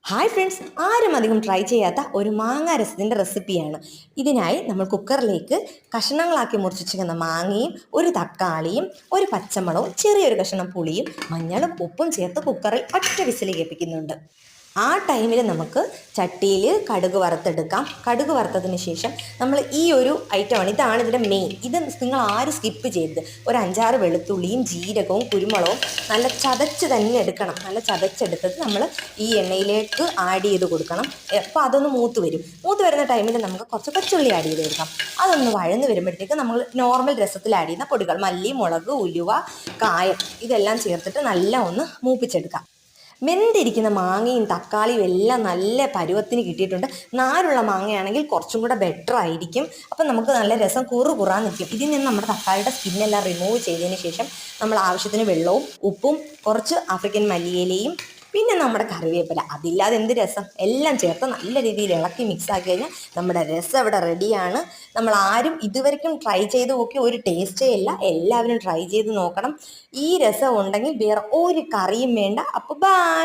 Hi friends, ആരും അധികം try ചെയ്യാത്ത ഒരു മാങ്ങ രസത്തിൻ്റെ റെസിപ്പിയാണ്. ഇതിനായി നമ്മൾ കുക്കറിലേക്ക് കഷ്ണങ്ങളാക്കി മുറിച്ചിരിക്കുന്ന മാങ്ങയും ഒരു തക്കാളിയും ഒരു പച്ചമുളകും ചെറിയൊരു കഷ്ണം പുളിയും മഞ്ഞളും ഉപ്പും ചേർത്ത് കുക്കറിൽ ഒറ്റ വിസിൽ കേൾപ്പിക്കുന്നുണ്ട്. ആ ടൈമിൽ നമുക്ക് ചട്ടിയിൽ കടുക് വറുത്തെടുക്കാം. കടുക് വറുത്തതിന് ശേഷം നമ്മൾ ഈ ഒരു ഐറ്റമാണ്, ഇതാണ് ഇതിൻ്റെ മെയിൻ. ഇത് നിങ്ങൾ ആരും സ്കിപ്പ് ചെയ്യരുത്. ഒരു 5-6 വെളുത്തുള്ളിയും ജീരകവും കുരുമുളകും നല്ല ചതച്ച് തന്നെ എടുക്കണം. നല്ല ചതച്ചെടുത്തത് നമ്മൾ ഈ എണ്ണയിലേക്ക് ആഡ് ചെയ്ത് കൊടുക്കണം. അപ്പോൾ അതൊന്ന് മൂത്ത് വരും. മൂത്ത് വരുന്ന ടൈമിൽ നമുക്ക് കുറച്ച് പച്ചുള്ളി ആഡ് ചെയ്ത് കൊടുക്കാം. അതൊന്ന് വഴന്ന് വരുമ്പോഴത്തേക്ക് നമ്മൾ നോർമൽ രസത്തിൽ ആഡ് ചെയ്യുന്ന പൊടികൾ മല്ലി, മുളക്, ഉലുവ, കായം ഇതെല്ലാം ചേർത്തിട്ട് നല്ല ഒന്ന് മൂപ്പിച്ചെടുക്കാം. വെന്തിരിക്കുന്ന മാങ്ങയും തക്കാളിയും എല്ലാം നല്ല പരുവത്തിന് കിട്ടിയിട്ടുണ്ട്. നാരുള്ള മാങ്ങയാണെങ്കിൽ കുറച്ചും കൂടെ ബെറ്റർ ആയിരിക്കും. അപ്പം നമുക്ക് നല്ല രസം കുറുകുറാൻ നിൽക്കും. ഇതിൽ നിന്ന് നമ്മുടെ തക്കാളിയുടെ സ്കിന്നെല്ലാം റിമൂവ് ചെയ്തതിന് ശേഷം നമ്മൾ ആവശ്യത്തിന് വെള്ളവും ഉപ്പും കുറച്ച് ആഫ്രിക്കൻ മല്ലിയിലയും പിന്നെ നമ്മുടെ കറിവേപ്പില, അതില്ലാതെ എന്ത് രസം, എല്ലാം ചേർത്ത് നല്ല രീതിയിൽ ഇളക്കി മിക്സ് ആക്കി കഴിഞ്ഞാൽ നമ്മുടെ രസം ഇവിടെ റെഡിയാണ്. നമ്മൾ ആരും ഇതുവരെയ്ക്കും ട്രൈ ചെയ്ത് നോക്കി ഒരു ടേസ്റ്റേ ഇല്ല. എല്ലാവരും ട്രൈ ചെയ്ത് നോക്കണം. ഈ രസം ഉണ്ടെങ്കിൽ വേറെ ഒരു കറിയും വേണ്ട. അപ്പോൾ ബൈ.